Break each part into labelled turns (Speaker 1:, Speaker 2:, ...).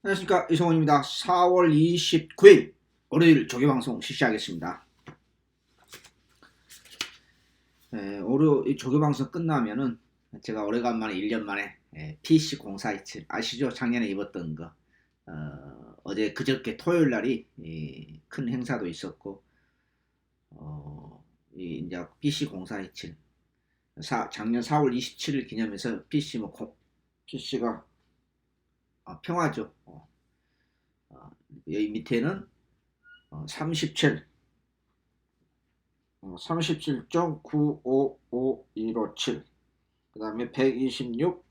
Speaker 1: 안녕하십니까, 이성원입니다. 4월 29일 월요일 조교방송 실시하겠습니다. 월요일 조교방송 끝나면은 제가 오래간만에 1년 만에 PC 0427 아시죠? 작년에 입었던 거. 어제 그저께 토요일 날이 큰 행사도 있었고, 이제 PC 0427 작년 4월 27일 기념해서 PC가 평화죠. 여기 밑에는 37 37.9551557, 그 다음에 126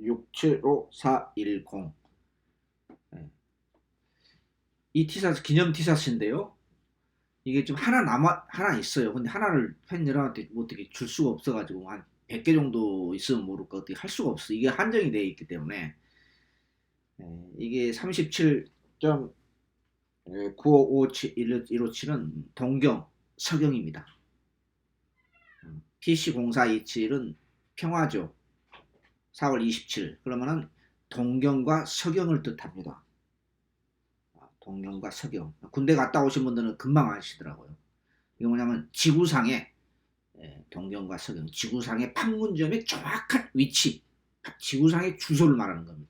Speaker 1: 675410. 이 티셔츠 기념 티셔츠인데요. 이게 좀 하나 있어요. 근데 하나를 팬 여러분한테 뭐 어떻게 줄 수가 없어가지고 한 100개 정도 있으면 모를까 어떻게 할 수가 없어. 이게 한정이 되어 있기 때문에. 이게 37.9551557은 동경 서경입니다. PC0427은 평화죠. 4월 27. 그러면은 동경과 서경을 뜻합니다. 동경과 서경. 군대 갔다 오신 분들은 금방 아시더라고요. 이게 뭐냐면 지구상의 동경과 서경, 지구상의 판문점의 정확한 위치, 지구상의 주소를 말하는 겁니다.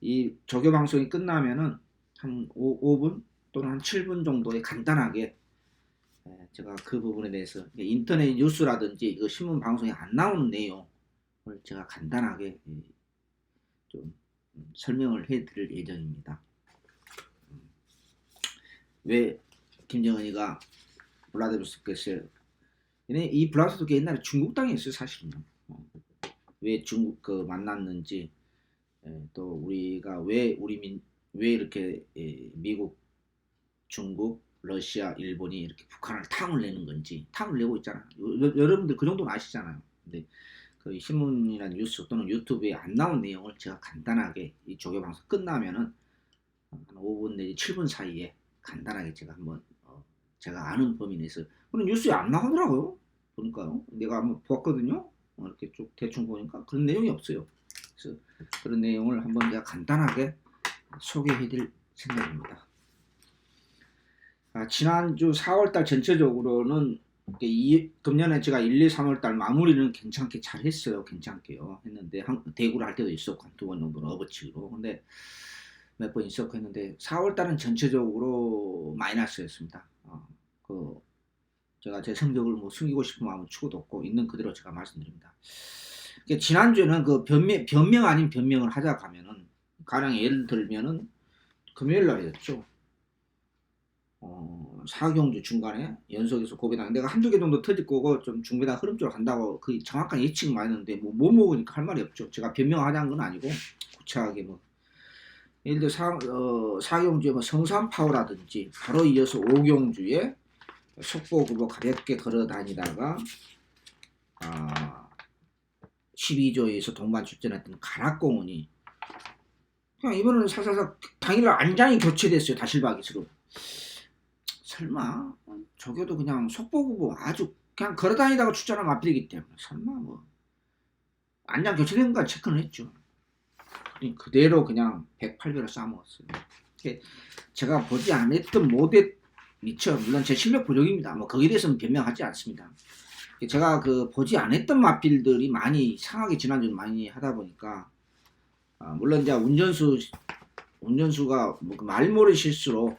Speaker 1: 이 조교 방송이 끝나면은 한 5분 또는 한 7분 정도에 간단하게 제가 그 부분에 대해서 인터넷 뉴스라든지 그 신문 방송에 안 나오는 내용을 제가 간단하게 좀 설명을 해드릴 예정입니다. 왜 김정은이가 블라디보스토크에 이 블라디보스토크 옛날에 중국 땅에 있어요, 사실은요. 왜 중국 만났는지, 또 우리가 왜 이렇게 미국, 중국, 러시아, 일본이 이렇게 북한을 탕을 내는 건지, 탕을 내고 있잖아요. 여러분들 그 정도는 아시잖아요. 근데 그 신문이나 뉴스 또는 유튜브에 안 나온 내용을 제가 간단하게 이 조교 방송 끝나면은 한 5분 내지 7분 사이에 간단하게 제가 한번 제가 아는 범위 내에서, 그런 뉴스에 안 나오더라고요. 보니까요. 내가 한번 보았거든요. 이렇게 쭉 대충 보니까 그런 내용이 없어요. 그래서 그런 내용을 한번 제가 간단하게 소개해드릴 생각입니다. 지난주 4월달 전체적으로는 금년에 제가 1, 2, 3월달 마무리는 괜찮게 잘 했어요. 괜찮게요. 했는데 대구를 할 때도 있었고 한 두 번 정도는 업어치기로. 근데 몇 번 있었고 했는데 4월달은 전체적으로 마이너스였습니다. 제가 제 성적을 뭐 숨기고 싶은 마음은 추구도 없고 있는 그대로 제가 말씀드립니다. 지난주에는 그 변명 아닌 변명을 하자고 하면은, 가령 예를 들면은 금요일 날이었죠. 사경주 중간에 연속해서 고배당 내가 한두 개 정도 터질 거고 좀 중배당 흐름 쪽으로 간다고 그 정확한 예측은 많이 했는데 못 먹으니까 할 말이 없죠. 제가 변명하자는 건 아니고 구체하게 예를 들어 사경주에 성산파워라든지 바로 이어서 오경주에 속보급으로 가볍게 걸어 다니다가 12조에서 동반 출전했던 가락공원이 그냥 이번에는 사사사 당일날 안장이 교체됐어요. 다실박이스로. 설마 저게도 그냥 속보급으로 아주 그냥 걸어 다니다가 출전한 마필이기 때문에 설마 안장 교체된 거 체크는 했죠. 그대로 그냥 108배로 싸먹었어요. 제가 보지 않았던 모델 미처, 물론 제 실력 부족입니다. 거기에 대해서는 변명하지 않습니다. 제가 보지 않았던 마필들이 많이 상하게 지난주 많이 하다 보니까, 물론 이제 운전수가 말모리 실수로,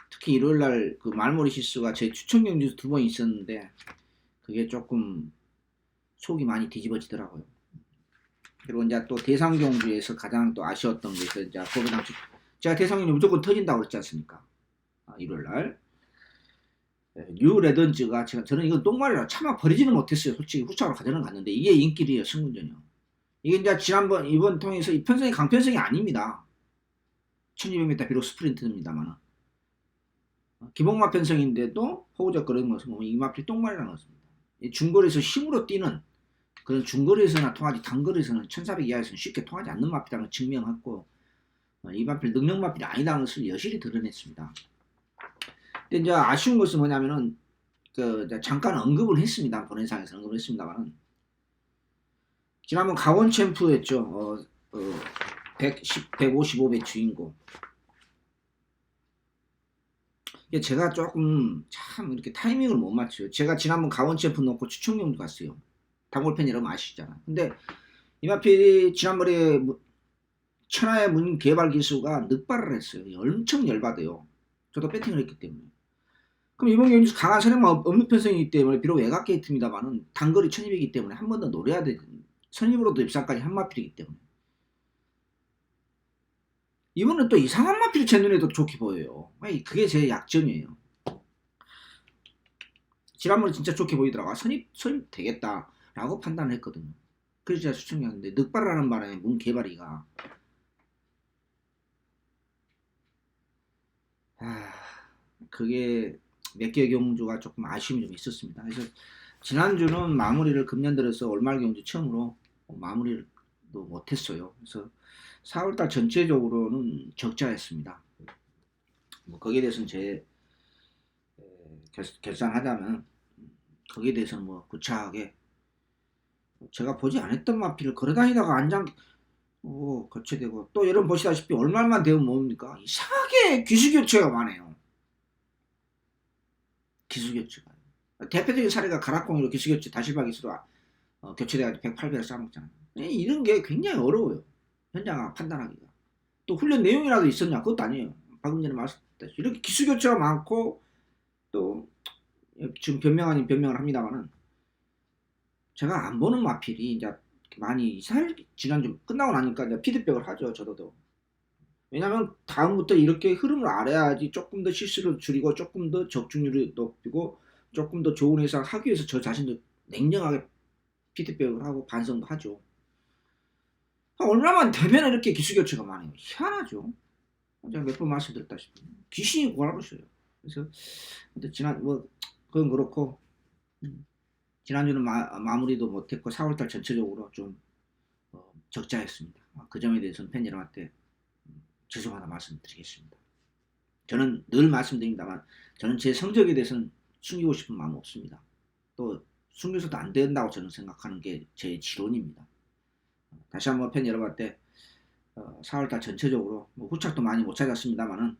Speaker 1: 특히 일요일날 그 말모리 실수가 제 추천 경주에서 2번 있었는데 그게 조금 속이 많이 뒤집어지더라고요. 그리고 이제 또 대상 경주에서 가장 또 아쉬웠던 게 이제 제가 대상 경주 무조건 터진다고 그랬지 않습니까? 일요일날 뉴 레던즈가 저는 이거 똥말이라 차마 버리지는 못했어요. 솔직히 후차로 가져는 갔는데 이게 인기리에요. 승군전이요. 이게 이제 이번 통해서 이 편성이 강편성이 아닙니다. 1200m 비록 스프린트입니다만 기본마 편성인데도 호우적 그런 것은 이 마필 똥말이라는 것입니다. 중거리에서 힘으로 뛰는 그런 중거리에서나 통하지 단거리에서는 1400 이하에서는 쉽게 통하지 않는 마필이라는 걸 증명했고, 이 마필 능력 마필이 아니라는 것을 여실히 드러냈습니다. 근데 이제 아쉬운 것은 뭐냐면은 잠깐 언급을 했습니다. 본회상에서 언급을 했습니다만은 지난번 강원 챔프였죠. 155배 주인공. 제가 조금 참 이렇게 타이밍을 못 맞춰요. 제가 지난번 강원 챔프 놓고 추천경주 갔어요. 단골팬 여러분 아시잖아요. 근데 이마필이 지난번에 천하의 문 개발 기수가 늑발을 했어요. 엄청 열받아요. 저도 배팅을 했기 때문에. 그럼 이번 경기에서 강한 선행만 없는 편성이기 때문에 비록 외곽 게이트입니다만은 단거리 1200이기 때문에 한 번 더 노려야 돼. 선입으로도 입상까지 한 마필이기 때문에. 이번엔 또 이상한 마필이 제 눈에도 좋게 보여요. 그게 제 약점이에요. 지난번에 진짜 좋게 보이더라고. 선입 되겠다라고 판단을 했거든요. 그래서 제가 추천했는데 늑발하는 바람에 문 개발이가 그게 몇 개 경주가 조금 아쉬움이 좀 있었습니다. 그래서 지난주는 마무리를 금년 들어서 월말 경주 처음으로 마무리를 못했어요. 그래서 4월달 전체적으로는 적자였습니다. 거기에 대해서는 제 결산하자면 거기에 대해서는 구차하게 제가 보지 않았던 마필을 걸어다니다가 안장 거쳐되고 또 여러분 보시다시피 얼마만 되면 뭡니까? 이상하게 기수교체가 많아요. 기수교체가 대표적인 사례가 가락공이로 기수교체 다실박이수로 교체돼가지고 108배를 싸먹잖아요. 이런 게 굉장히 어려워요. 현장 판단하기가. 또 훈련 내용이라도 있었냐? 그것도 아니에요. 방금 전에 말씀드렸듯이 이렇게 기수교체가 많고 또 지금 변명 아닌 변명을 합니다만은 제가 안 보는 마필이 이제 많이 지난주 끝나고 나니까 이제 피드백을 하죠. 저도. 왜냐면 다음부터 이렇게 흐름을 알아야지 조금 더 실수를 줄이고 조금 더 적중률을 높이고 조금 더 좋은 예상을 하기 위해서 저 자신도 냉정하게 피드백을 하고 반성도 하죠. 얼마만 되면 이렇게 기수교체가 많아요. 희한하죠. 제가 몇 번 말씀드렸다시피 귀신이 구하러셔요. 그래서 그건 그렇고 지난주는 마무리도 못했고 4월달 전체적으로 좀 적자였습니다. 그 점에 대해서는 팬 여러분한테 죄송하다 말씀드리겠습니다. 저는 늘 말씀드립니다만 저는 제 성적에 대해서는 숨기고 싶은 마음 없습니다. 또 숨겨서도 안 된다고 저는 생각하는 게 제 지론입니다. 다시 한번 팬 여러분한테 4월달 전체적으로 후착도 많이 못 찾았습니다만은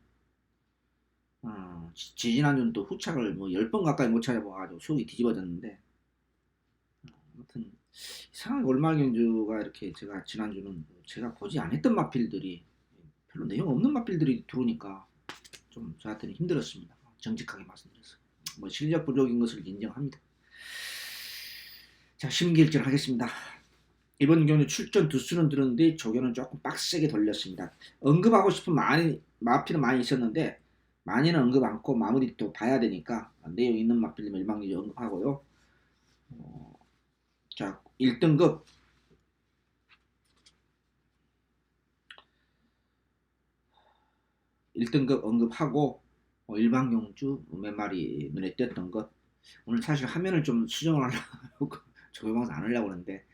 Speaker 1: 지지난주는 또 후착을 10번 가까이 못 찾아봐가지고 속이 뒤집어졌는데 아무튼 이상하게 월말 경주가 이렇게 제가 지난주는 제가 보지 않았던 마필들이 별로 내용 없는 마필들이 들어오니까 좀 저한테는 힘들었습니다. 정직하게 말씀드렸어요. 실력 부족인 것을 인정합니다. 자, 심기일전 하겠습니다. 이번 경주 출전 두수는 들었는데 조견은 조금 빡세게 돌렸습니다. 언급하고 싶은 마필은 많이 있었는데 많이는 언급 않고 마무리 또 봐야 되니까 내용 있는 마필은 일방적으로 언급하고요. 자, 1등급 언급하고 일반경주 몇 마리 눈에 띄었던 것. 오늘 사실 화면을 좀 수정을 하려고 조교방송 안 하려고 하는데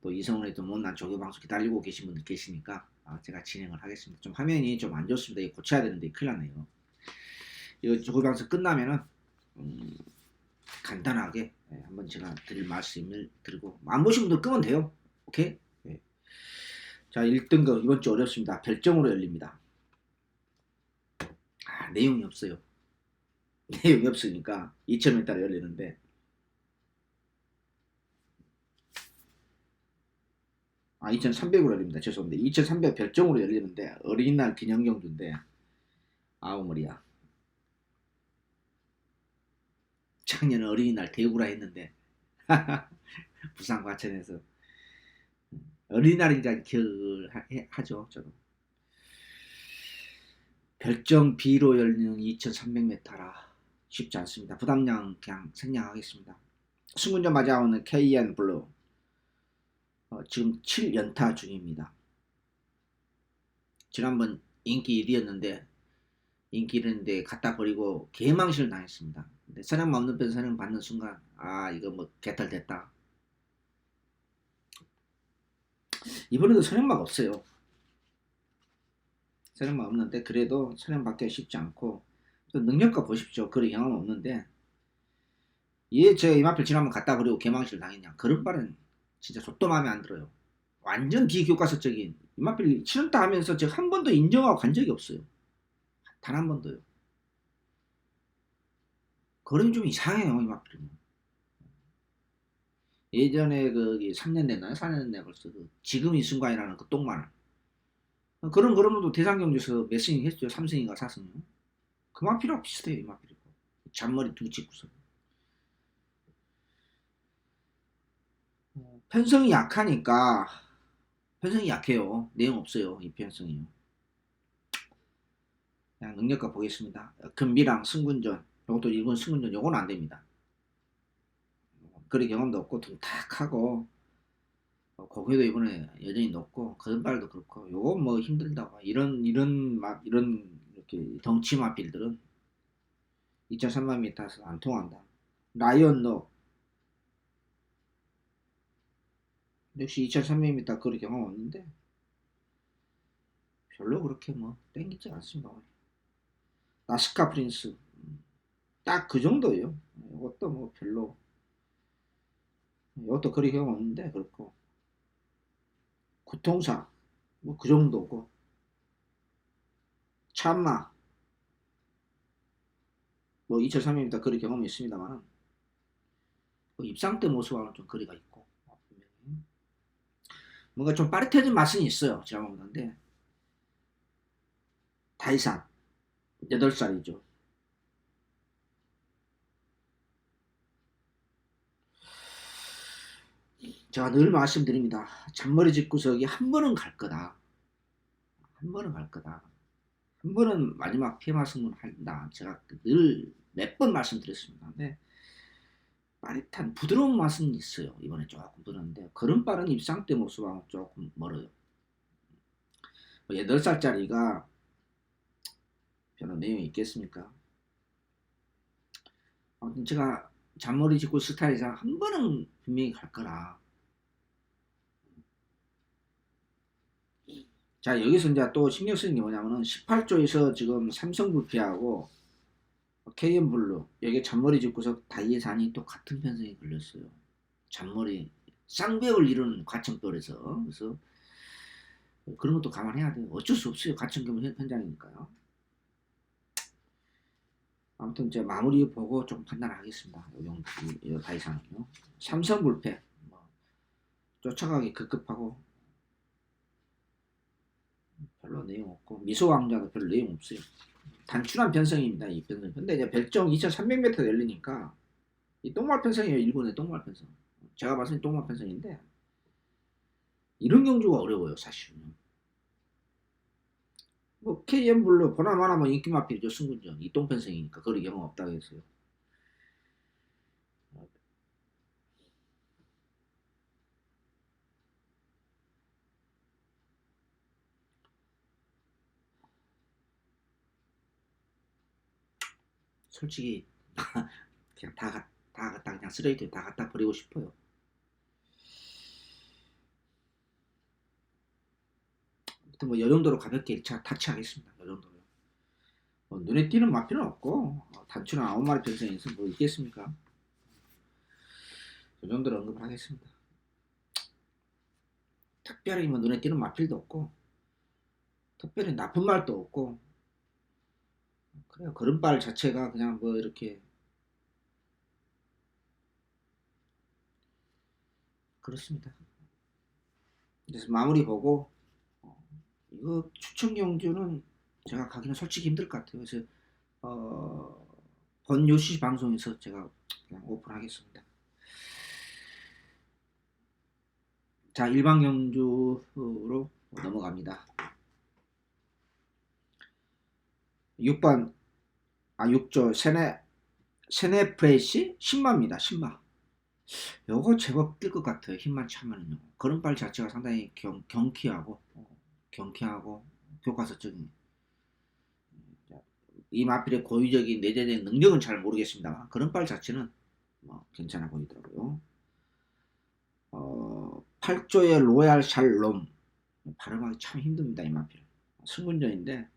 Speaker 1: 또 이성훈에도 못난 조교방송 기다리고 계신 분들 계시니까 제가 진행을 하겠습니다. 좀 화면이 좀 안 좋습니다. 이거 고쳐야 되는데 큰일 났네요. 이거 조교방송 끝나면은 간단하게 한번 제가 드릴 말씀을 드리고 안 보신 분들 끄면 돼요. 오케이? 네. 자, 1등급 이번 주 어렵습니다. 별점으로 열립니다. 내용이 없어요. 내용이 없으니까 2,000에 따라 열리는데 2,300으로 열립니다. 죄송합니다. 2,300 별점으로 열리는데 어린이날 기념경주인데 머리야. 작년 어린이날 대구라 했는데 부산 과천에서 어린이날인가 기억을 하죠. 저도 별점 B로 열리는 2,300m라 쉽지 않습니다. 부담량 그냥 생략하겠습니다. 승군전 맞아오는 KN 블루 지금 7연타 중입니다. 지난번 인기 1위였는데 인기 1위인데 갖다 버리고 개망신을 당했습니다. 근데 선행만 없는 편 선행 받는 순간 이거 개탈됐다. 이번에도 선행막 없어요. 선행막 없는데 그래도 선행받기가 쉽지 않고 또 능력과 보십시오. 그런 경험 없는데 제가 이마필 지난번 갖다 버리고 개망신을 당했냐. 그런 말은 진짜 족도 마음에 안 들어요. 완전 비교과서적인 이마필 치른다 하면서 제가 한 번도 인정하고 간 적이 없어요. 단 한 번도요. 그림이 좀 이상해요, 이마필은. 예전에 거기 3년 됐나요? 4년 됐나요? 벌써 그 지금 이 순간이라는 그 똥말. 그런 그림도 대상경주에서 몇 승이 했죠? 3승인가 4승. 그 마필하고 비슷해요, 이마필이고. 잔머리 두 찍고서. 편성이 약하니까 편성이 약해요. 내용 없어요. 이 편성이요. 그냥 능력과 보겠습니다. 금비랑 승군전 요것도 일본 승군전 요건 안됩니다. 거리 경험도 없고 둔탁하고 고개도 이번에 여전히 높고 거듭발도 그렇고 요건 뭐 힘들다고 이런 이렇게 덩치 마필들은 2,300m에서 안 통한다. 라이언노 역시 2,300m 거리 경험 없는데 별로 그렇게 뭐 땡기지 않습니다. 나스카 프린스 딱 그 정도예요. 이것도 뭐 별로 이것도 거리 경험 없는데 그렇고 구통사 뭐 그 정도고 참마 뭐 2,300m 거리 경험이 있습니다만 그 입상 때 모습하고는 좀 거리가 있고 뭔가 좀 빠릿해진 맛은 있어요. 제가 먹는데 다이산 8살이죠. 제가 늘 말씀드립니다. 잔머리 집구석이 한 번은 갈 거다. 한 번은 갈 거다. 한 번은 마지막 피해마 승부는 한다. 제가 늘 몇 번 말씀드렸습니다. 근데 빠릿한 부드러운 맛은 있어요. 이번에 조금 들었는데 걸음빠른 입상 때 모습하고 조금 멀어요. 8살짜리가 별로 내용이 있겠습니까? 아무튼 제가 잔머리 짚고 스타일이상 한 번은 분명히 갈 거라. 자, 여기서 이제 또 신경 쓰는 게 뭐냐면은 18조에서 지금 삼성불피하고 KM블루 여기 잔머리 짚고서 다이에산이 또 같은 편성이 걸렸어요. 잔머리 쌍벽을 이루는 과천별에서 그래서 그런 것도 감안해야 돼요. 어쩔 수 없어요. 과천경 현장이니까요. 아무튼 제가 마무리 보고 좀 판단하겠습니다. 이 다이산은요. 삼성불패 뭐 쫓아가기 급급하고 별로 내용 없고 미소왕자도 별로 내용 없어요. 단순한 편성입니다. 이 편성. 근데 이제 별정 2,300m 열리니까 이 똥말 편성이에요. 일본의 똥말 편성. 제가 봤을 때 똥말 편성인데 이런 경주가 어려워요. 사실은. 뭐 KM블루 보나마나 뭐 인기 마필이죠. 승군전. 이 똥편성이니까 거리 경험 없다고 했어요. 솔직히 그냥 다 갖다 그냥 쓰레기통에 다 갖다 버리고 싶어요. 아무튼 뭐 이 정도로 가볍게 1차 타치하겠습니다. 이 정도로. 눈에 띄는 마필은 없고 단추는 9마리 편성에서 뭐 있겠습니까? 이 정도로 언급을 하겠습니다. 특별히 뭐 눈에 띄는 마필도 없고 특별히 나쁜 말도 없고 그래요. 걸음발 자체가 그냥 뭐 이렇게 그렇습니다. 그래서 마무리 보고 이거 추천 경주는 제가 가기는 솔직히 힘들 것 같아요. 그래서 본 요시 방송에서 제가 그냥 오픈하겠습니다. 자, 일반 경주로 넘어갑니다. 6번 6조 세네프레시 10마입니다. 10마. 요거 제법 뛸 것 같아요. 힘만 차면은요. 걸음발 자체가 상당히 경쾌하고 교과서적인 이 마필의 고유적인 내재된 능력은 잘 모르겠습니다만 걸음발 자체는 뭐 괜찮아 보이더라고요. 8조의 로얄 샬롬 발음하기 참 힘듭니다. 이 마필 승군전인데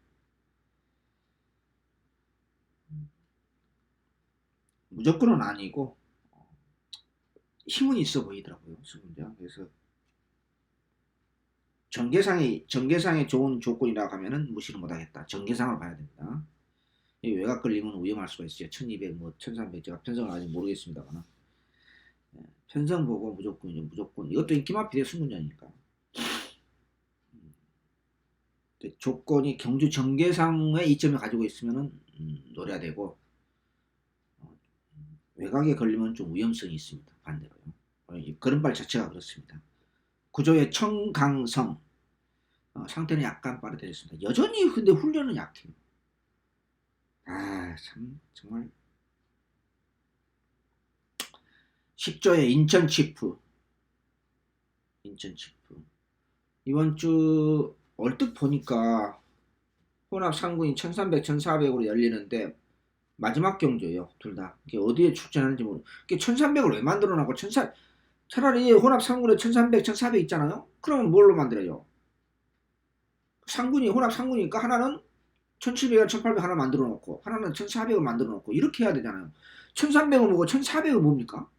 Speaker 1: 무조건은 아니고 힘은 있어 보이더라고요. 승군전. 그래서 전개상에 좋은 조건이라고 하면은 무시를 못하겠다. 전개상을 봐야 된다. 이 외곽 걸리면 위험할 수가 있어요. 1200, 뭐 1300 제가 편성을 아직 모르겠습니다만 편성 보고 무조건이죠. 무조건 이것도 인기만 비례 승분전이니까 조건이 경주 전개상의 이점을 가지고 있으면은 노려야 되고 외곽에 걸리면 좀 위험성이 있습니다. 반대로요. 걸음발 자체가 그렇습니다. 구조의 청강성 상태는 약간 빠르되었습니다. 여전히 근데 훈련은 약해요. 참 정말 10조의 인천치프 이번 주 얼뜻 보니까 혼합 상군이 1300, 1400으로 열리는데 마지막 경주예요. 둘 다. 이게 어디에 출전하는지 모르. 이게 1300을 왜 만들어 놨고 차라리 혼합 상군에 1300, 1400 있잖아요. 그러면 뭘로 만들어요? 혼합 상군이니까 하나는 1700이나 1800 하나 만들어 놓고 하나는 1400을 만들어 놓고 이렇게 해야 되잖아요. 1300을 뭐고 1400을 뭡니까?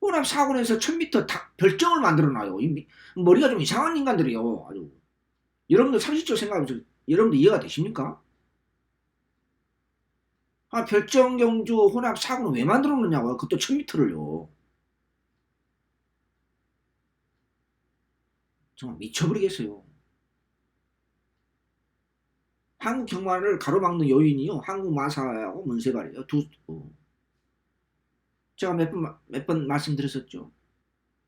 Speaker 1: 혼합 사군에서 1000m 별정을 만들어 놔요. 머리가 좀 이상한 인간들이에요. 아주. 여러분들 상식적으로 생각해보세요. 여러분들 이해가 되십니까? 별정 경주 혼합 사군을 왜 만들어 놓냐고요? 그것도 1000m를요. 정말 미쳐버리겠어요. 한국 경마를 가로막는 요인이요. 한국 마사하고 문세발이에요. 제가 몇 번 말씀드렸었죠.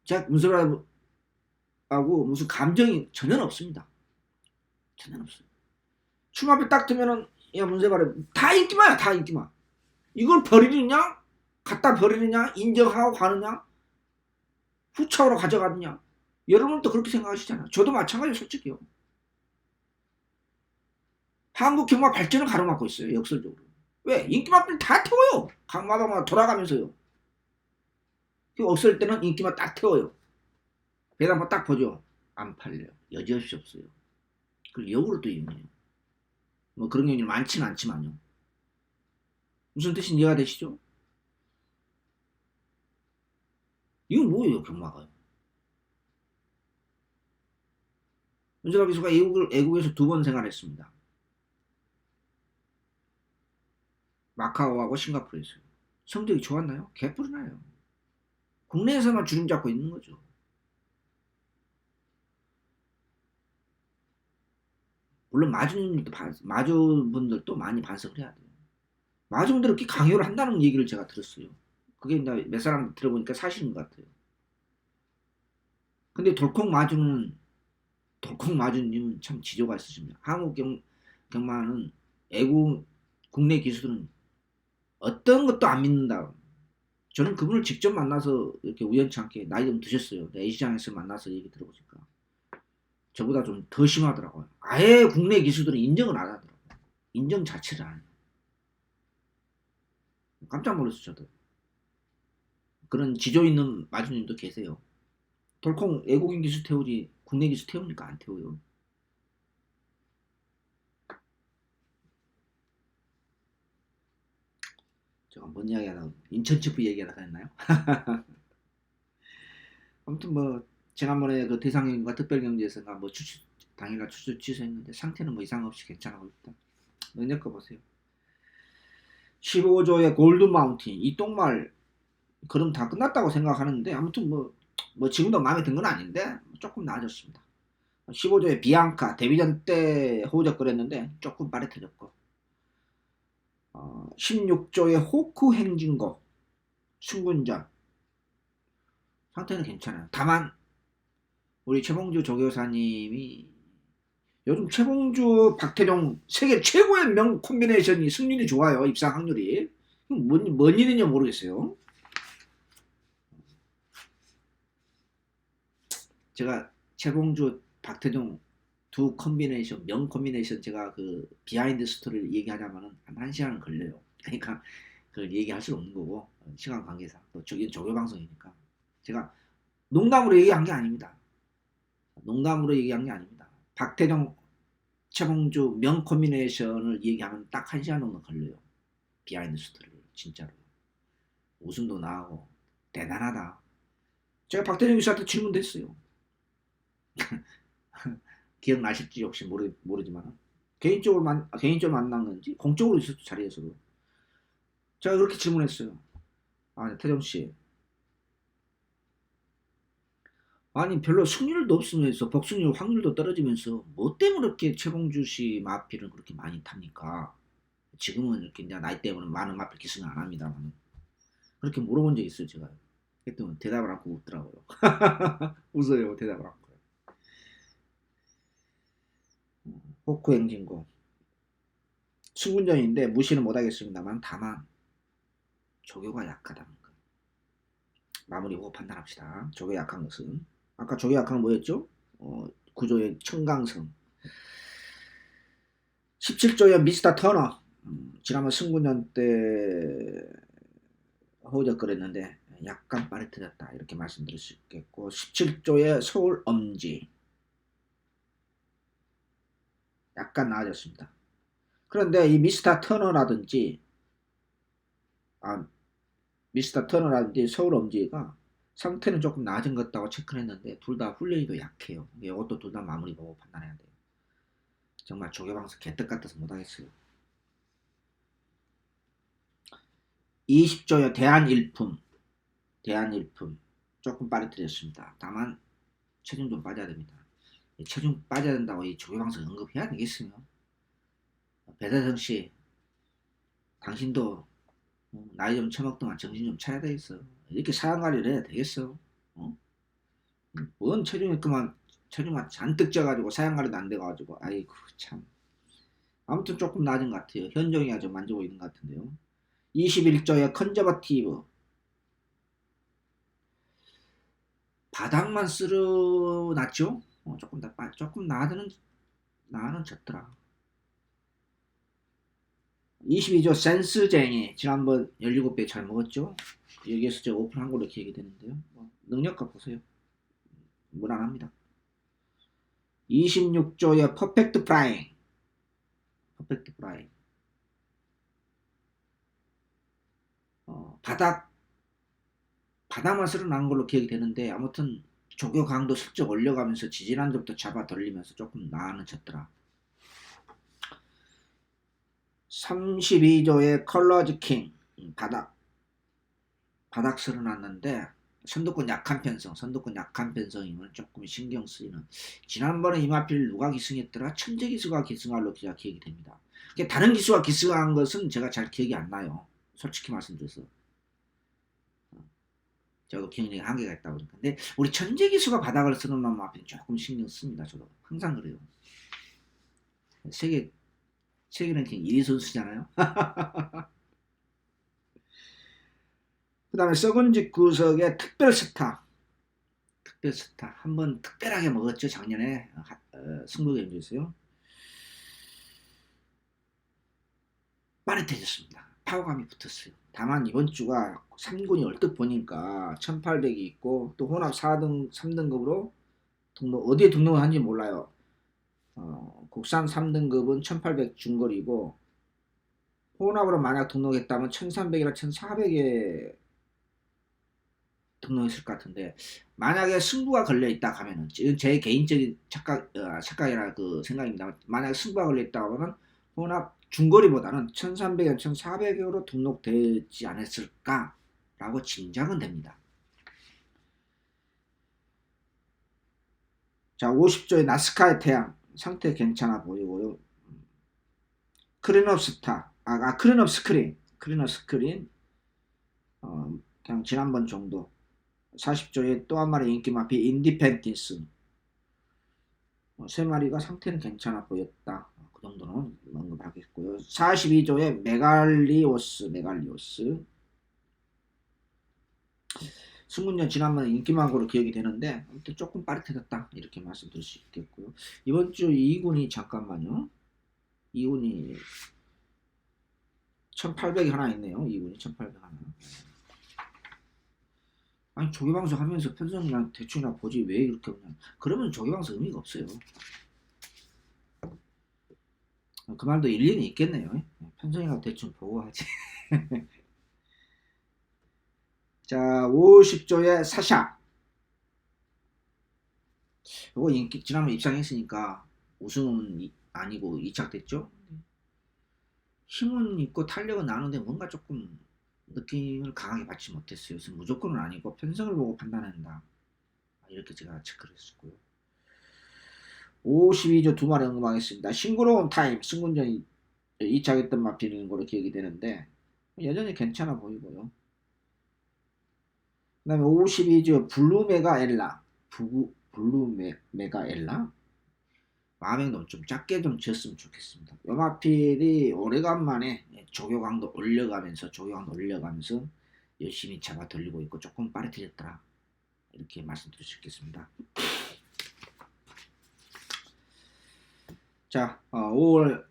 Speaker 1: 제가 문세발하고 무슨 감정이 전혀 없습니다. 전혀 없어요. 춤앞에 딱 뜨면은 야 문세발에 다 인기만이야. 다 인기만. 이걸 버리느냐? 갖다 버리느냐? 인정하고 가느냐? 후차로 가져가느냐? 여러분도 그렇게 생각하시잖아요. 저도 마찬가지예요. 솔직히요. 한국 경마 발전을 가로막고 있어요. 역설적으로. 왜? 인기맛들 다 태워요. 강마다마다 돌아가면서요. 없을 때는 인기맛 딱 태워요. 배당 한번 딱 보죠. 안 팔려요. 여지없이 없어요. 그걸 역으로 또 이용해요. 뭐 그런 경우는 많지는 않지만요. 무슨 뜻인지 이해가 되시죠? 이건 뭐예요, 경마가요? 윤석열 기수가 애국에서 2번 생활했습니다. 마카오하고 싱가포르에서요. 성적이 좋았나요? 개뿔이 나요. 국내에서만 주름 잡고 있는 거죠. 물론 마주분들도 많이 반성을 해야 돼요. 마주분들은 이렇게 강요를 한다는 얘기를 제가 들었어요. 그게 몇 사람 들어보니까 사실인 것 같아요. 근데 돌콩마주님은 참 지조가 있으십니다. 한국 경마는 애국 국내 기수들은 어떤 것도 안 믿는다. 저는 그분을 직접 만나서 이렇게 우연찮게 나이 좀 드셨어요. A시장에서 만나서 얘기 들어보니까 저보다 좀 더 심하더라고요. 아예 국내 기수들은 인정을 안 하더라고요. 인정 자체를 안 해요. 깜짝 놀랐어요. 저도. 그런 지조 있는 마주님도 계세요. 돌콩 외국인 기수 태우지 국내 기수 태우니까 안 태워요. 제가 뭔 이야기 하다가 인천치프 얘기하다가 했나요? 아무튼 뭐 지난번에 그 대상경과 특별경주에서가 뭐 당일날 추수 취소했는데 상태는 뭐 이상 없이 괜찮아고 있다. 능력껏 보세요. 15조의 골드 마운틴 이 똥말 그럼 다 끝났다고 생각하는데 아무튼 뭐 지금도 마음에 든 건 아닌데 조금 나아졌습니다. 15조의 비앙카 데뷔전 때 호적거렸는데 조금 빠르해졌고 16조의 호크 행진곡 승군전 상태는 괜찮아요. 다만 우리 최봉주 조교사님이 요즘 최봉주 박태종 세계 최고의 명 콤비네이션이 승률이 좋아요. 입상 확률이 뭔 일인지 모르겠어요. 제가 최봉주 박태종 두 콤비네이션 명 콤비네이션 제가 그 비하인드 스토리를 얘기하자면은 한 1시간은 걸려요. 그러니까 그걸 얘기할 수 없는 거고 시간 관계상 또 저기 조교 방송이니까 제가 농담으로 얘기한 게 아닙니다. 농담으로 얘기한 게 아닙니다. 박태종 최봉주 명 콤비네이션을 얘기하면 딱 1시간 정도 걸려요. 비하인드 스토리를 진짜로 웃음도 나고 대단하다. 제가 박태종 교수한테 질문도 했어요. 기억나실지 혹시 모르지만 개인적으로 만난 건지 공적으로 있었죠, 자리에서도. 제가 그렇게 질문했어요. 아니, 태정 씨, 아니 별로 승률도 없으면서 복승률 확률도 떨어지면서 뭐 때문에 그렇게 최봉주 씨 마필을 그렇게 많이 탑니까? 지금은 이렇게 이제 나이 때문에 많은 마필 기승을 안 합니다만 그렇게 물어본 적이 있어요, 제가. 그랬더니 대답을 않고 웃더라고요. 웃어요, 대답을 않고. 호크 행진곡 승군전인데 무시는 못하겠습니다만 다만 조교가 약하다는 거. 마무리 보고 판단합시다. 조교 약한 것은 아까 조교 약한 건 뭐였죠? 구조의 청강성. 17조의 미스터 터너. 지난번 승군전 때 허우적거렸는데 약간 빠릿해졌다 이렇게 말씀드릴 수 있겠고, 17조의 서울 엄지 약간 나아졌습니다. 그런데 이 미스터 터너라든지 서울 엄지가 상태는 조금 나아진 것 같다고 체크를 했는데 둘 다 훈련이 더 약해요. 이것도 둘 다 마무리 보고 판단해야 돼요. 정말 조교방석 개떡 같아서 못하겠어요. 20조의 대한일품 조금 빠릿해졌습니다. 다만 체중 좀 빠져야 됩니다. 체중 빠져야 된다고 이 조교방석 언급해야 되겠어요. 배대성 씨, 당신도 나이 좀 처먹더만 정신 좀 차려야 되겠어. 이렇게 사양관리를 해야 되겠어. 뭔 체중이 그만 체중만 잔뜩 쪄가지고 사양관리도 안 돼가지고, 아이고 참. 아무튼 조금 낮은 것 같아요. 현종이가 좀 만지고 있는 것 같은데요. 21조의 컨저버티브. 바닥만 쓸어놨죠. 조금 나는 졌더라. 22조 센스쟁이. 지난번 17배 잘 먹었죠. 여기에서 제가 오픈한 걸로 기억이 되는데요. 능력과 보세요. 무난합니다. 26조의 퍼펙트 프라잉. 바닥만 쓸어난 걸로 기억이 되는데, 아무튼 조교 강도 슬쩍 올려가면서 지지난주부터 잡아 돌리면서 조금 나아는 쳤더라. 32조의 컬러즈 킹. 바닥 쓸어놨는데 선두권 약한 편성이면 조금 신경 쓰이는. 지난번에 이마필 누가 기승했더라? 천재 기수가 기승할로 제가 기억이 됩니다. 다른 기수가 기승한 것은 제가 잘 기억이 안 나요. 솔직히 말씀드려서. 저도 기억력에 한계가 있다 보니까. 근데 우리 천재 기수가 바닥을 쓸어놓은 마필 조금 신경 씁니다. 저도 항상 그래요. 세계 랭킹 1위 선수잖아요. 그 다음에 썩은집 구석의 특별스타. 한번 특별하게 먹었죠, 작년에. 승부가 연주했어요. 빠릿해졌습니다. 파워감이 붙었어요. 다만 이번 주가 3군이 얼뜻 보니까 1800이 있고 또 혼합 3등급으로 어디에 등록을 한지 몰라요. 국산 3등급은 1800 중거리고 혼합으로 만약 등록했다면 1300이나 1400에 등록했을 것 같은데, 만약에 승부가 걸려있다 하면은, 제 개인적인 착각이라 그 생각입니다. 만약에 승부가 걸려있다 하면은 혼합 중거리보다는 1300엔 1400으로 등록되지 않았을까 라고 짐작은 됩니다. 자, 50조의 나스카의 태양 상태 괜찮아 보이고요. 크린업 스크린 그냥 지난번 정도. 40조의 또 한 마리 인기 마피 인디펜디스. 3마리가 상태는 괜찮아 보였다. 그 정도는 언급하겠고요. 42조의 메갈리오스. 승문전 지난번에 인기망고로 기억이 되는데 아무튼 조금 빠릿해졌다 이렇게 말씀드릴 수 있겠고요. 이번 주 2군이 잠깐만요. 2군이 1800이 하나 있네요. 2군이 1800 하나. 아니 조기방송 하면서 편성이랑 대충이나 보지 왜 이렇게 없냐. 그러면 조기방송 의미가 없어요. 그 말도 일리는 있겠네요. 편성이랑 대충 보고 하지. 자, 50조의 사샤. 요거 인기 지난번 입상했으니까 우승은 아니고 2착됐죠. 힘은 있고 탄력은 나는데 뭔가 조금 느낌을 강하게 받지 못했어요. 그래서 무조건은 아니고 편성을 보고 판단한다. 이렇게 제가 체크를 했었고요. 52조 두 마리 언급하겠습니다. 싱그러운 타임 승군전이 2착했던 마필인 걸로 기억이 되는데 여전히 괜찮아 보이고요. 그 다음에 52조 블루메가엘라 블루메가엘라 마음에 너무 좀 작게 좀 지었으면 좋겠습니다. 요 마필이 오래간만에 조교강도 올려가면서 열심히 잡아 돌리고 있고 조금 빠르해졌더라 이렇게 말씀드릴 수 있겠습니다. 자, 5월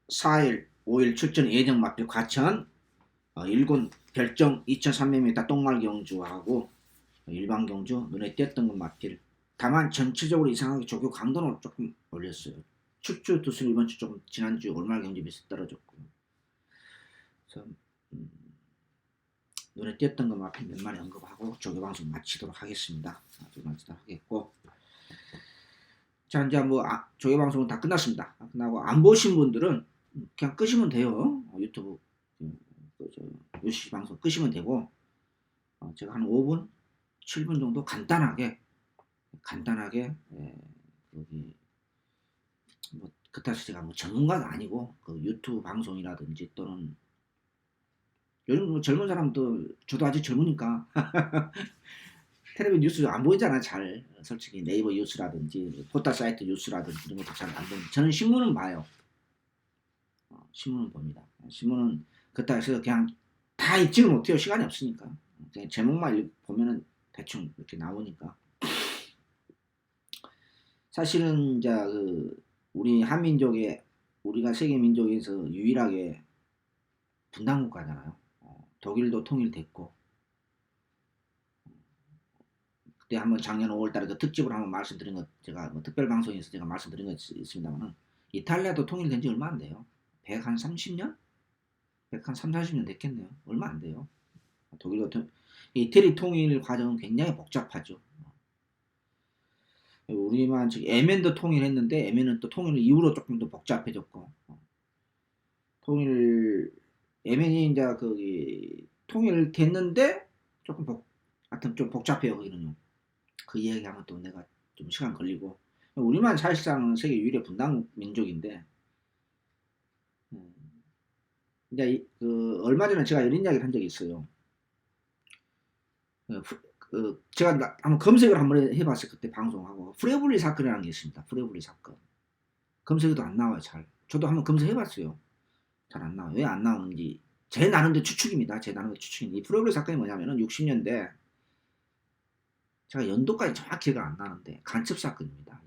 Speaker 1: 4일 5일 출전 예정 마필 과천 일군 별정 2,300m 똥말 경주하고 일반 경주 눈에 띄었던 건 마필. 다만 전체적으로 이상하게 조교 강도는 조금 올렸어요. 축주 두수는 이번 주 조금 지난주 월말 경주 비해서 떨어졌고요. 그래서 눈에 띄었던 건 마필 몇 마리 언급하고 조교 방송 마치도록 하겠습니다. 마치도록 하겠고. 자, 이제 뭐 조교 방송은 다 끝났습니다. 끝나고 안 보신 분들은 그냥 끄시면 돼요. 유튜브 요시 방송 끄시면 되고 제가 한 5분, 7분 정도 간단하게 여기 뭐 그렇다고 제가 뭐 전문가가 아니고 그 유튜브 방송이라든지 또는 요즘 뭐 젊은 사람들 저도 아직 젊으니까 텔레비전 뉴스 안 보이잖아 잘 솔직히 네이버 뉴스라든지 포털 사이트 뉴스라든지 이런 것도 잘 안 보는데 저는 신문은 봐요. 신문은 봅니다. 신문은 그렇다고 해서 그냥 다 읽지는 못해요. 시간이 없으니까 그냥 제목만 보면은 대충 이렇게 나오니까. 사실은 이제 우리 한민족의 우리가 세계 민족에서 유일하게 분단 국가잖아요. 독일도 통일됐고 그때 한번 작년 5월달에 그 특집으로 한번 말씀드린 것 제가 뭐 특별 방송에서 제가 말씀드린 것 있습니다만은 이탈리아도 통일된 지 얼마 안 돼요. 130년? 130, 40년 됐겠네요. 얼마 안 돼요. 독일도 이태리 통일 과정은 굉장히 복잡하죠. 우리만 지금 예멘도 통일했는데 예멘은 또 통일 이후로 조금 더 복잡해졌고 예멘이 이제 거기 통일됐는데 조금 하여튼 좀 복잡해요. 거기는요. 그 이야기하면 또 내가 좀 시간 걸리고 우리만 사실상 세계 유일의 분단 민족인데 이제 얼마 전에 제가 이런 이야기를 한 적이 있어요. 제가 한번 검색을 한번 해봤어요. 그때 방송하고 프레블리 사건이라는 게 있습니다. 프레블리 사건 검색해도 안 나와요. 잘 저도 한번 검색해봤어요. 잘 안 나와요. 왜 안 나오는지 제 나름대로 추측입니다. 제 나름대로 추측인데 이 프레블리 사건이 뭐냐면은 60년대 제가 연도까지 정확히 기억 안 나는데 간첩 사건입니다.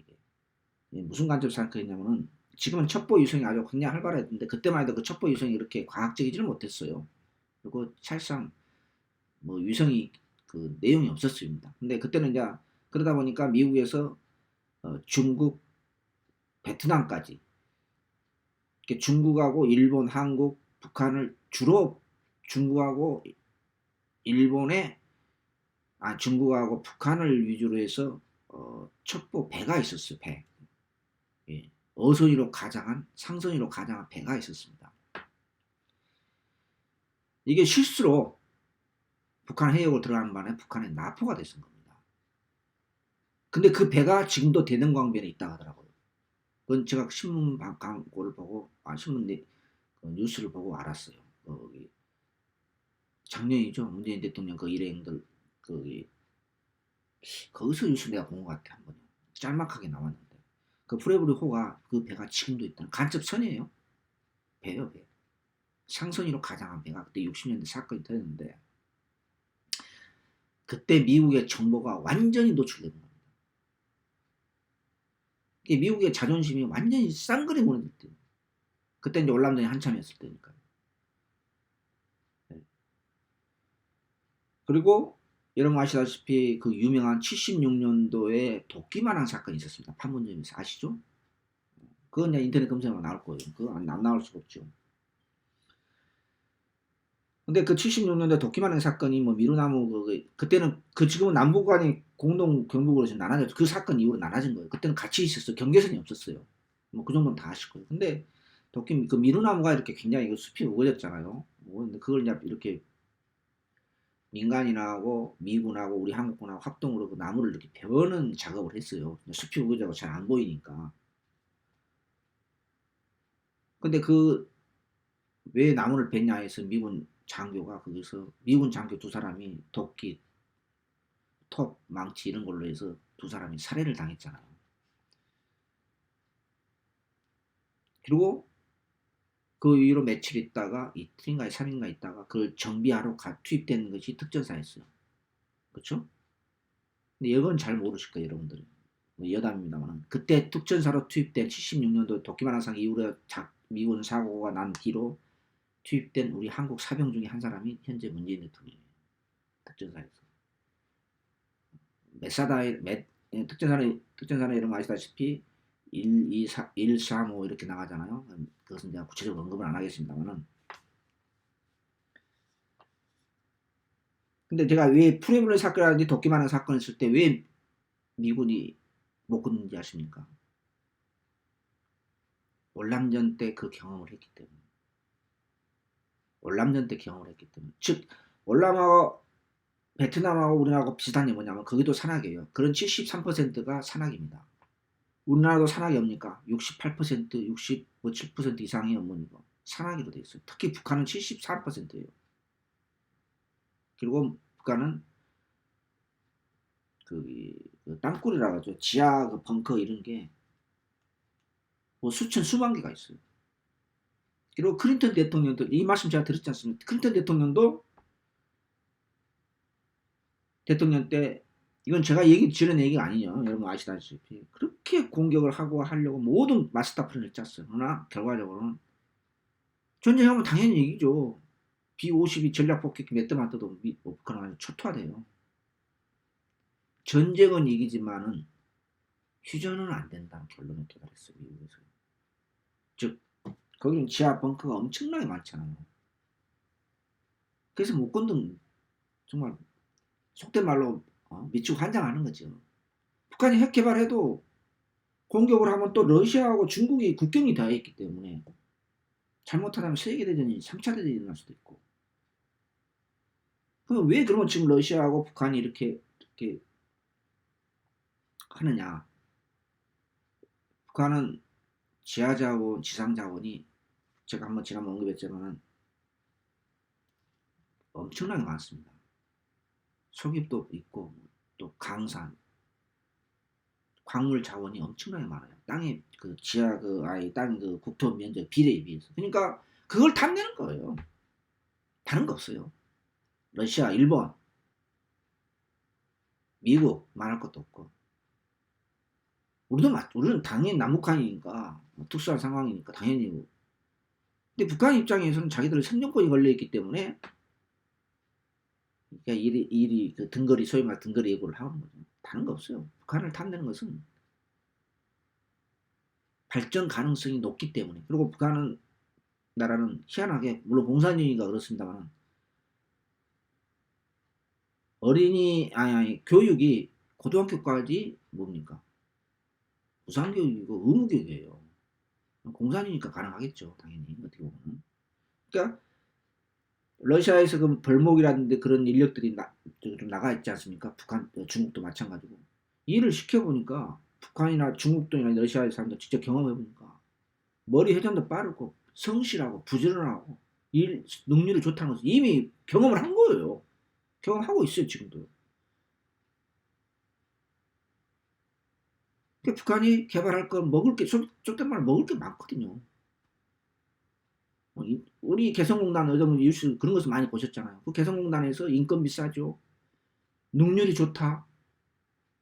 Speaker 1: 이게 무슨 간첩 사건이냐면은 지금은 첩보 유성이 아주 굉장히 활발했는데 그때만 해도 그 첩보 유성이 이렇게 과학적이지는 못했어요. 그리고 사실상 뭐 유성이 그 내용이 없었습니다. 근데 그때는 이제 그러다 보니까 미국에서 중국, 베트남까지 중국하고 일본, 한국, 북한을 주로 중국하고 중국하고 북한을 위주로 해서 첩보 배가 있었어요. 배. 예. 어선위로 가장한 상선위로 가장한 배가 있었습니다. 이게 실수로 북한 해역으로 들어가는 바람에 북한의 나포가 됐은 겁니다. 근데 그 배가 지금도 대동강변에 있다고 하더라고요. 그건 제가 신문 광고를 보고 신문 뉴스를 보고 알았어요. 작년이죠. 문재인 대통령 그 일행들 거기서 뉴스 내가 본 것 같아 한 번. 짤막하게 나왔는데 그 프레브리 호가 그 배가 지금도 있다는 간첩선이에요. 배요 배. 상선위로 가장한 배가 그때 60년대 사건이 터졌는데 그때 미국의 정보가 완전히 노출된 겁니다. 미국의 자존심이 완전히 쌍그리 무너질 때. 그때 이제 월남전이 한참이었을 때니까요. 네. 그리고 여러분 아시다시피 그 유명한 76년도에 도끼마랑 사건이 있었습니다. 판문점에서 아시죠? 그건 그냥 인터넷 검색하면 나올 거예요. 그거 안 나올 수가 없죠. 근데 그 76년대 도끼마능 사건이 뭐 미루나무 그때는 그 지금은 남북 간이 공동 경북으로 지금 나눠졌죠. 그 사건 이후로 나눠진 거예요. 그때는 같이 있었어요. 경계선이 없었어요. 뭐 그 정도는 다 아실 거예요. 근데 도끼 그 미루나무가 이렇게 굉장히 그 숲이 우거졌잖아요. 근데 그걸 이제 이렇게 민간인하고 미군하고 우리 한국군하고 합동으로 그 나무를 이렇게 베어는 작업을 했어요. 숲이 우거져서 잘 안 보이니까. 근데 그 왜 나무를 뱄냐 해서 미군 장교가 거기서 미군 장교 두 사람이 도끼, 톱, 망치 이런 걸로 해서 두 사람이 살해를 당했잖아요. 그리고 그 이후로 며칠 있다가 이틀인가 3일인가 있다가 그걸 정비하러 투입된 것이 특전사였어요. 그렇죠? 근데 이건 잘 모르실 거예요, 여러분들이. 뭐 여담입니다만 그때 특전사로 투입된 76년도 도끼마나상 이후로 미군 사고가 난 뒤로 투입된 우리 한국 사병 중에 한 사람이 현재 문재인 대통령이에요. 특전사에서. 특전사는 이런 거 아시다시피 1, 2, 4, 1, 3, 5 이렇게 나가잖아요. 그것은 제가 구체적으로 언급을 안 하겠습니다만은. 근데 제가 왜 프레블레 사건이라든지 도끼마는 사건을 했을 때 왜 미군이 못 끊는지 아십니까? 월남전 때 그 경험을 했기 때문에. 월남전 때 경험을 했기 때문에. 즉 월남하고 베트남하고 우리나라하고 비슷한 게 뭐냐면 거기도 산악이에요. 그런 73%가 산악입니다. 우리나라도 산악이 뭡니까? 68%, 67% 이상이 업무니까 산악으로 돼 있어요. 특히 북한은 74%예요. 그리고 북한은 그 땅굴이라고 하죠. 지하 그 벙커 이런 게 뭐 수천 수만 개가 있어요. 그리고 클린턴 대통령도 이 말씀 제가 드렸지 않습니까? 클린턴 대통령 때 이건 제가 지은 얘기가 아니에요. 여러분 아시다시피 그렇게 공격을 하고 하려고 모든 마스터 플랜을 짰어요. 그러나 결과적으로는 전쟁하면 당연히 이기죠. B-52 전략 폭격기 몇 대만 떠도 북한은 초토화돼요. 전쟁은 이기지만은 휴전은 안 된다는 결론에 도달했어요. 미국에서. 즉 거기는 지하 벙커가 엄청나게 많잖아요. 그래서 못 건든 정말 속된 말로 미치고 환장하는 거죠. 북한이 핵 개발해도 공격을 하면 또 러시아하고 중국이 국경이 닿아 있기 때문에 잘못하면 세계대전이 3차 대전이 일어날 수도 있고. 그럼 왜 그러면 지금 러시아하고 북한이 이렇게 하느냐. 북한은 지하자원, 지상자원이 제가 한번 지난번 언급했지만 엄청나게 많습니다. 석유도 있고 또 강산, 광물 자원이 엄청나게 많아요. 땅의 그 지하 땅 국토 면적 비례에 비해서. 그러니까 그걸 탐내는 거예요. 다른 거 없어요. 러시아, 일본, 미국 말할 것도 없고. 우리는 당연히 남북한이니까 특수한 상황이니까 당연히. 근데 북한 입장에서는 자기들 생존권이 걸려 있기 때문에 그러니까 일이 그 등거리 소위 말 등거리 예고를 하는 거죠. 다른 거 없어요. 북한을 탐내는 것은 발전 가능성이 높기 때문에. 그리고 북한은 나라는 희한하게 물론 공산주의가 그렇습니다만 교육이 고등학교까지 뭡니까? 무상교육이고 의무교육이에요. 공산이니까 가능하겠죠. 당연히 어떻게 보면. 그러니까 러시아에서 그 벌목이라든지 그런 인력들이 좀 나가 있지 않습니까? 중국도 마찬가지고. 일을 시켜보니까 북한이나 중국도나 러시아의 사람들 직접 경험해보니까 머리 회전도 빠르고 성실하고 부지런하고 일 능률이 좋다는 것을 이미 경험을 한 거예요. 경험하고 있어요 지금도. 그러니까 북한이 개발할 건 먹을 게 좁단 말 먹을 게 많거든요. 우리 개성공단 여러분 뉴스 그런 것을 많이 보셨잖아요. 그 개성공단에서 인건비 싸죠. 능률이 좋다.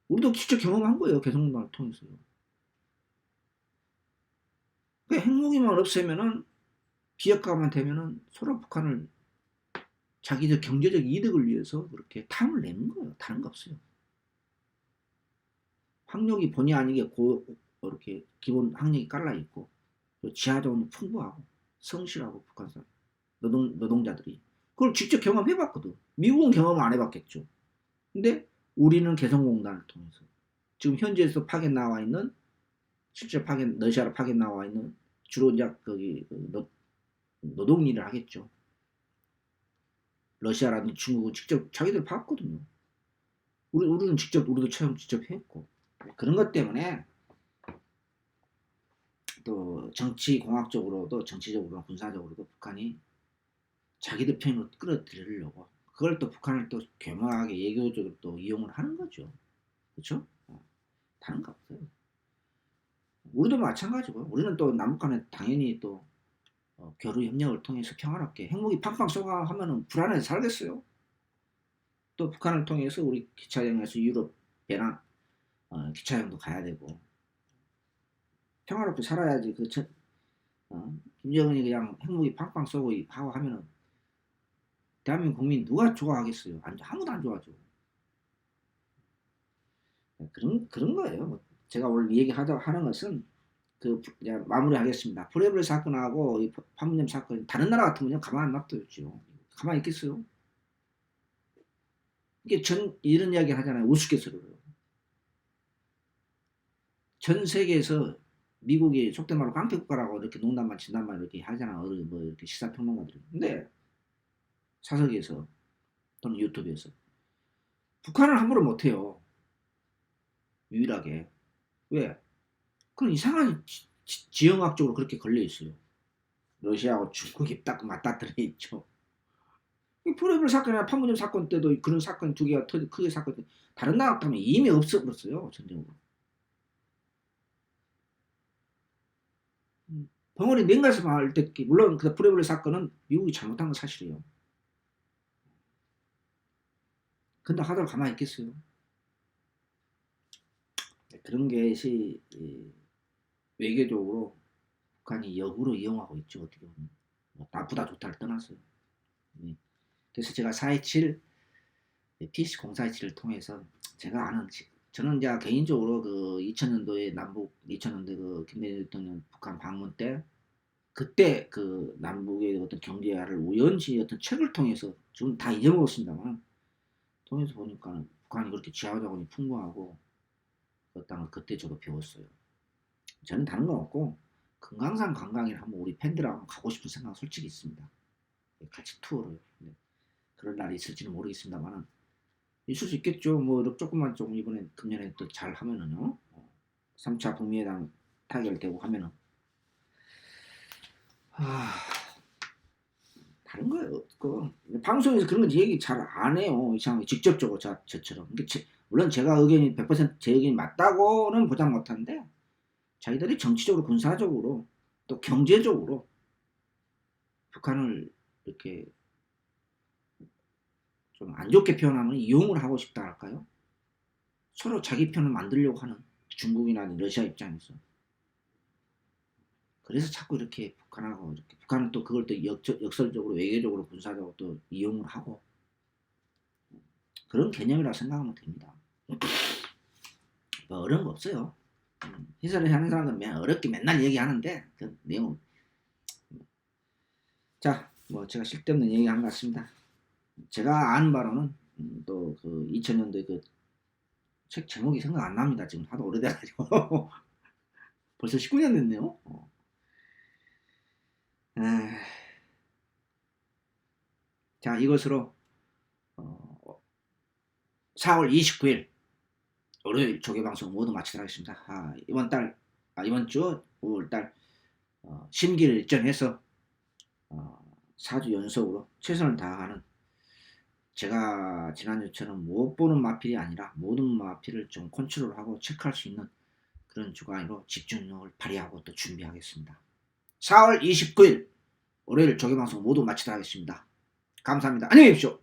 Speaker 1: 우리도 직접 경험한 거예요. 개성공단을 통해서요. 핵무기만 없애면은 비핵화만 되면은 서로 북한을 자기들 경제적 이득을 위해서 그렇게 탐을 내는 거예요. 다른 거 없어요. 학력이 본의 아니게 이렇게 기본 학력이 깔라 있고 지하자원이 풍부하고 성실하고 북한 사람 노동자들이 그걸 직접 경험해봤거든. 미국은 경험 안 해봤겠죠. 근데 우리는 개성공단을 통해서 지금 현지에서 파견 나와 있는 실제 파견 러시아로 파견 나와 있는 주로 이제 거기 노동 일을 하겠죠. 러시아라든지 중국은 직접 자기들 봤거든요. 우리는 직접 우리도 체험 직접 했고 그런 것 때문에 또 정치공학적으로도 정치적으로 군사적으로도 북한이 자기들 편으로 끌어들이려고 그걸 또 북한을 또 교묘하게 예교적으로 또 이용을 하는 거죠. 그렇죠? 다른 거 없어요. 우리도 마찬가지고 우리는 또 남북한에 당연히 또 교류 협력을 통해서 평화롭게 핵무기 팡팡 쏘가 하면은 불안해서 살겠어요. 또 북한을 통해서 우리 기차역에서 유럽 배나 기차역도 가야 되고 평화롭게 살아야지. 김정은이 그냥 핵무기 팡팡 쏘고 하고 하면은 대한민국 국민 누가 좋아하겠어요? 아무도 안 좋아하죠. 그런 거예요. 뭐 제가 오늘 하는 것은 이제 마무리하겠습니다. 프레블 사건하고 이 판문점 사건 다른 나라 같으면 가만 안 놔둬야죠. 가만히 있겠어요? 이게 이런 이야기 하잖아요. 우스갯소리로. 전 세계에서 미국이 속된 말로 깡패국가라고 이렇게 농담만 진담만 이렇게 하잖아. 뭐 이렇게 시사평론가들이. 근데 사석에서 또는 유튜브에서 북한을 함부로 못해요. 유일하게. 왜? 그건 이상한 지형학적으로 그렇게 걸려 있어요. 러시아하고 중국이 딱 맞닥뜨려 있죠. 프레블 사건이나 판문점 사건 때도 그런 사건 두 개가 크게 사건 다른 나라 같으면 이미 없어버렸어요. 전쟁으로. 벙어리 냉가서 말 때 물론 그 프레블 사건은 미국이 잘못한 건 사실이에요. 근데 하다가 가만히 있겠어요. 그런 것이 외교적으로 북한이 역으로 이용하고 있죠. 어떻게 보면 뭐 나쁘다 좋다를 떠나서요. 그래서 제가 4.27 PC 047을 통해서 제가 아는 저는 이제 개인적으로 그 2000년도에 2000년대 그 김대중 대통령 북한 방문 때 그때 그 남북의 어떤 경제화를 우연치 어떤 책을 통해서 지금 다 잊어먹었습니다만 통해서 보니까 북한이 그렇게 지하자원이 풍부하고 그렇다는 걸 그때 저도 배웠어요. 저는 다른 건 없고 금강산 관광을 한번 우리 팬들하고 가고 싶은 생각 솔직히 있습니다. 같이 투어를. 그런 날이 있을지는 모르겠습니다만 있을 수 있겠죠. 뭐 조금만 좀 이번에 금년에 또 잘 하면은요. 3차 북미회담 타결되고 하면은 다른 거예요. 방송에서 그런 건 얘기 잘 안 해요. 이상하게 직접적으로 저처럼. 물론 제가 의견이 100% 제 의견이 맞다고는 보장 못하는데 자기들이 정치적으로 군사적으로 또 경제적으로 북한을 이렇게 좀 안 좋게 표현하면 이용을 하고 싶다 할까요? 서로 자기 편을 만들려고 하는 중국이나 러시아 입장에서. 그래서 자꾸 이렇게 북한하고 이렇게 북한은 또 그걸 또 역설적으로 외교적으로 군사적으로 또 이용을 하고 그런 개념이라고 생각하면 됩니다. 뭐 어려운 거 없어요. 해설을 하는 사람들은 어렵게 맨날 얘기하는데 그 내용 자, 뭐 제가 쓸데없는 얘기 한 것 같습니다. 제가 아는 바로는 또 그 2000년도에 그 책 제목이 생각 안 납니다. 지금 하도 오래돼가지고 벌써 19년 됐네요. 자, 이것으로 4월 29일 월요일 조개방송 모두 마치도록 하겠습니다. 이번 주 5월달 심기를 일정해서 4주 연속으로 최선을 다하는 제가 지난주처럼 못 보는 마필이 아니라 모든 마필을 좀 컨트롤하고 체크할 수 있는 그런 주간으로 집중력을 발휘하고 또 준비하겠습니다. 4월 29일 월요일 조개방송 모두 마치도록 하겠습니다. 감사합니다. 안녕히 계십시오.